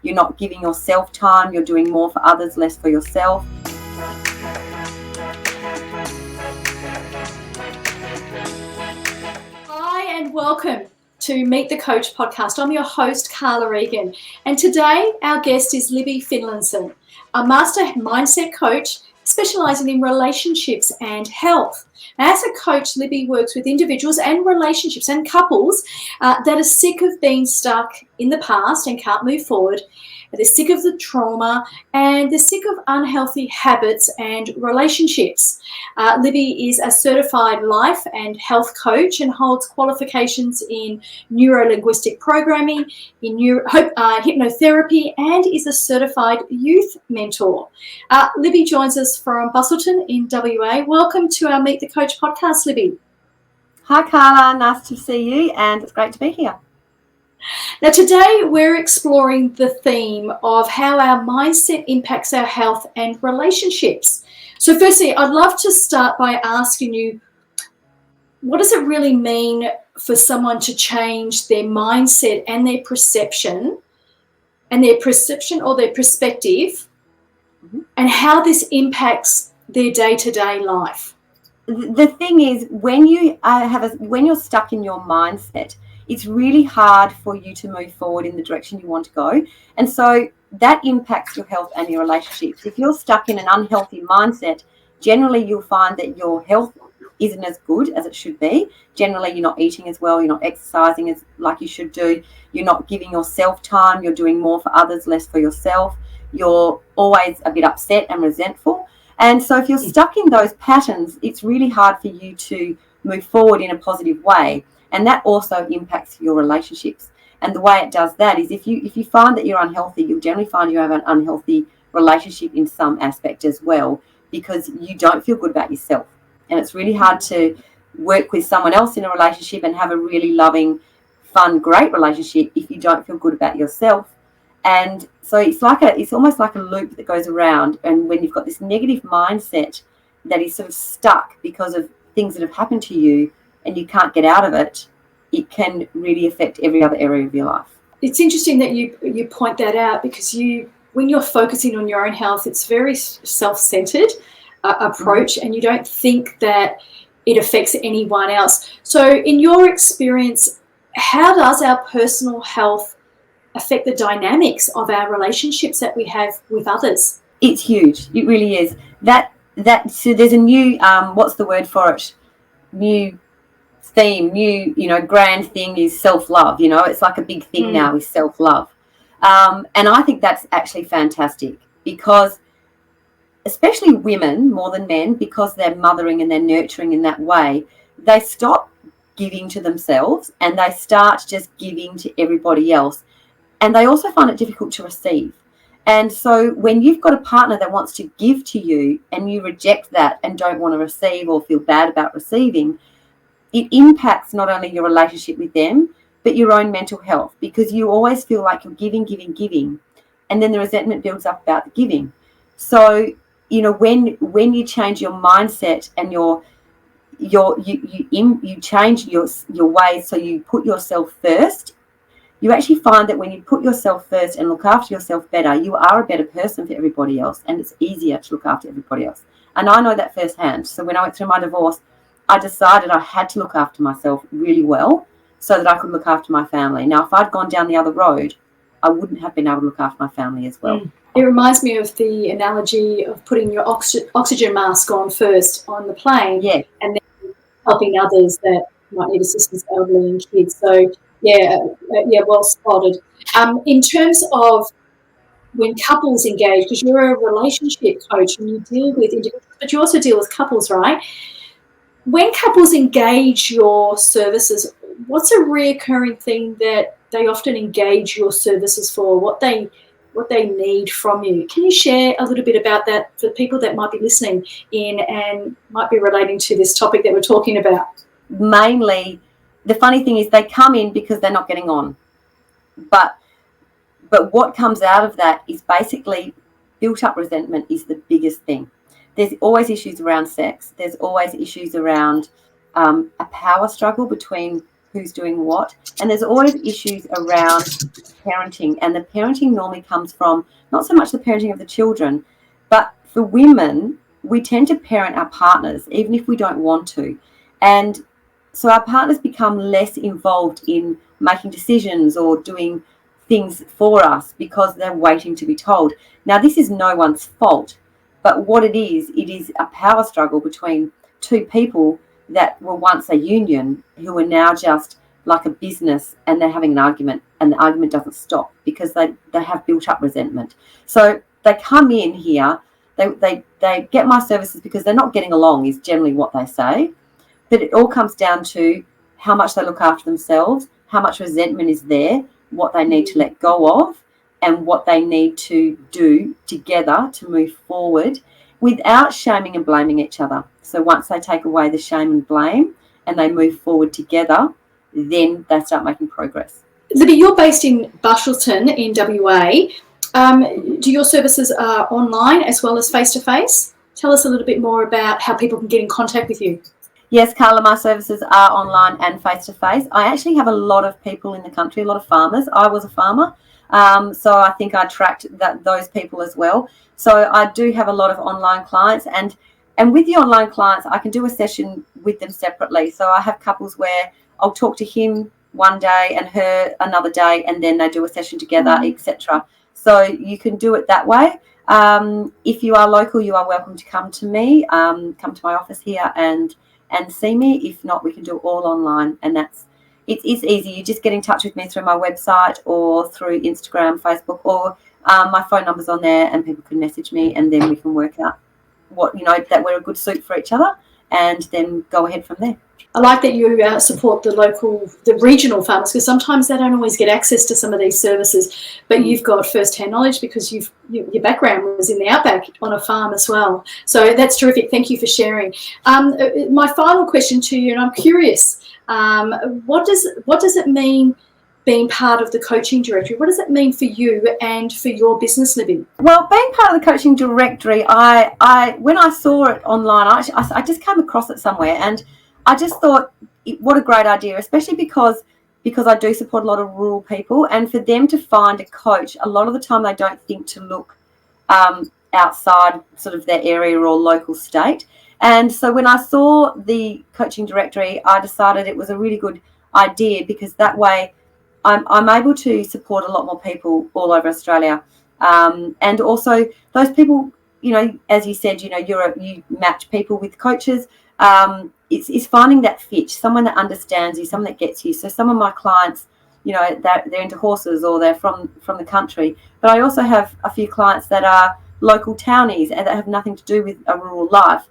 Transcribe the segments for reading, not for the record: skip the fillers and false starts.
You're not giving yourself time. You're doing more for others, less for yourself. Hi and welcome to Meet the Coach podcast. I'm your host, Carla, Egan, and today our guest is Libby Finlayson, a master mindset coach specialising in relationships and health. Now, as a coach, Libby works with individuals and relationships and couples that are sick of being stuck in the past and can't move forward. They're sick of the trauma and they're sick of unhealthy habits and relationships. Libby is a certified life and health coach and holds qualifications in neuro-linguistic programming, in hypnotherapy, and is a certified youth mentor. Libby joins us from Busselton in WA. Welcome to our Meet the Coach podcast, Libby. Hi, Carla. Nice to see you, and it's great to be here. Now, today we're exploring the theme of how our mindset impacts our health and relationships. So firstly, I'd love to start by asking you, what does it really mean for someone to change their mindset and their perception or their perspective, and how this impacts their day-to-day life? The thing is, when you're stuck in your mindset, it's really hard for you to move forward in the direction you want to go. And so that impacts your health and your relationships. If you're stuck in an unhealthy mindset, generally you'll find that your health isn't as good as it should be. Generally, you're not eating as well, you're not exercising as like you should do, you're not giving yourself time, you're doing more for others, less for yourself, you're always a bit upset and resentful. And so if you're stuck in those patterns, it's really hard for you to move forward in a positive way. And that also impacts your relationships. And the way it does that is if you find that you're unhealthy, you'll generally find you have an unhealthy relationship in some aspect as well, because you don't feel good about yourself. And it's really hard to work with someone else in a relationship and have a really loving, fun, great relationship if you don't feel good about yourself. And so it's almost like a loop that goes around. And when you've got this negative mindset that is sort of stuck because of things that have happened to you, and you can't get out of it, it can really affect every other area of your life. It's interesting that you point that out, because when you're focusing on your own health, it's very self-centered approach, and you don't think that it affects anyone else. So in your experience, how does our personal health affect the dynamics of our relationships that we have with others? It's huge. It really is. So there's a new, what's the word for it? New theme, grand thing is self-love. It's like a big thing now is self-love. And I think that's actually fantastic, because especially women more than men, because they're mothering and they're nurturing in that way, they stop giving to themselves and they start just giving to everybody else. And they also find it difficult to receive. And so when you've got a partner that wants to give to you and you reject that and don't want to receive or feel bad about receiving, it impacts not only your relationship with them, but your own mental health, because you always feel like you're giving, and then the resentment builds up about the giving. So, when you change your mindset and you change your ways, so you put yourself first, you actually find that when you put yourself first and look after yourself better, you are a better person for everybody else, and it's easier to look after everybody else. And I know that firsthand. So when I went through my divorce, I decided I had to look after myself really well so that I could look after my family. Now, if I'd gone down the other road, I wouldn't have been able to look after my family as well. It reminds me of the analogy of putting your oxygen mask on first on the plane, and then helping others that might need assistance, elderly and kids. So, well spotted. In terms of when couples engage, because you're a relationship coach and you deal with individuals, but you also deal with couples, right? When couples engage your services, what's a reoccurring thing that they often engage your services for, what they need from you? Can you share a little bit about that for people that might be listening in and might be relating to this topic that we're talking about? Mainly, the funny thing is they come in because they're not getting on. But what comes out of that is basically built up resentment is the biggest thing. There's always issues around sex. There's always issues around a power struggle between who's doing what. And there's always issues around parenting, and the parenting normally comes from not so much the parenting of the children, but for women, we tend to parent our partners, even if we don't want to. And so our partners become less involved in making decisions or doing things for us because they're waiting to be told. Now, this is no one's fault, but what it is a power struggle between two people that were once a union who are now just like a business, and they're having an argument, and the argument doesn't stop because they have built up resentment. So they come in here, they get my services because they're not getting along, is generally what they say. But it all comes down to how much they look after themselves, how much resentment is there, what they need to let go of, and what they need to do together to move forward without shaming and blaming each other. So once they take away the shame and blame and they move forward together, then they start making progress. Libby, you're based in Bushelton in WA. Do your services are online as well as face-to-face? Tell us a little bit more about how people can get in contact with you. Yes, Carla, my services are online and face-to-face. I actually have a lot of people in the country, a lot of farmers. I was a farmer, so I think I attract those people as well. So I do have a lot of online clients, and with the online clients, I can do a session with them separately. So I have couples where I'll talk to him one day and her another day, and then they do a session together, etc. So you can do it that way. If you are local, you are welcome to come to me, come to my office here and see me. If not, we can do it all online, and it's easy. You just get in touch with me through my website or through Instagram, Facebook, or my phone number's on there, and people can message me, and then we can work out that we're a good suit for each other, and then go ahead from there. I like that you support the regional farmers, because sometimes they don't always get access to some of these services, but you've got first-hand knowledge because your background was in the outback on a farm as well. So that's terrific. Thank you for sharing. My final question to you, and I'm curious, what does it mean being part of the coaching directory? What does it mean for you and for your business, Libby? Well, being part of the coaching directory, I when I saw it online, I just came across it somewhere, and I just thought, what a great idea, especially because I do support a lot of rural people, and for them to find a coach, a lot of the time they don't think to look outside sort of their area or local state. And so when I saw the coaching directory, I decided it was a really good idea, because that way I'm able to support a lot more people all over Australia. And also those people, as you said, you match people with coaches. It's finding that fit, someone that understands you, someone that gets you. So some of my clients, they're into horses, or they're from the country. But I also have a few clients that are local townies and that have nothing to do with a rural life.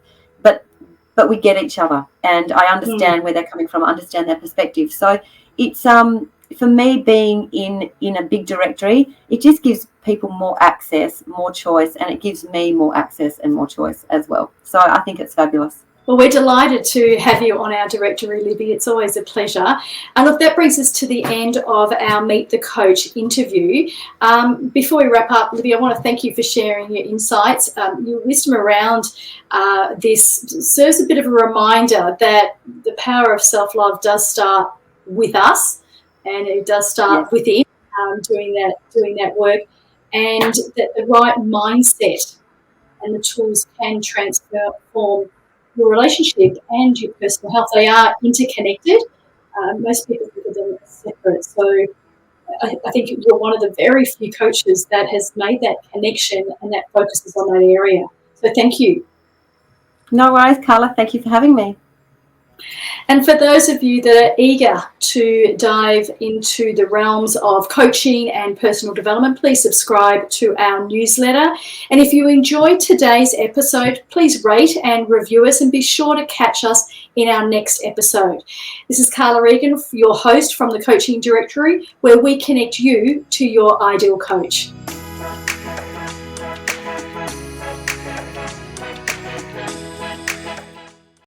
But we get each other, and I understand where they're coming from, understand their perspective. So it's for me, being in a big directory, it just gives people more access, more choice, and it gives me more access and more choice as well. So I think it's fabulous. Well, we're delighted to have you on our directory, Libby. It's always a pleasure. And look, that brings us to the end of our Meet the Coach interview. Before we wrap up, Libby, I want to thank you for sharing your insights. Your wisdom around this serves a bit of a reminder that the power of self-love does start with us, and it does start within, doing that work, and that the right mindset and the tools can transform your relationship and your personal health. They are interconnected. Most people think of them as separate. So I think you're one of the very few coaches that has made that connection and that focuses on that area. So thank you. No worries, Carla. Thank you for having me. And for those of you that are eager to dive into the realms of coaching and personal development, please subscribe to our newsletter. And if you enjoyed today's episode, please rate and review us, and be sure to catch us in our next episode. This is Carla Egan, your host from the Coaching Directory, where we connect you to your ideal coach.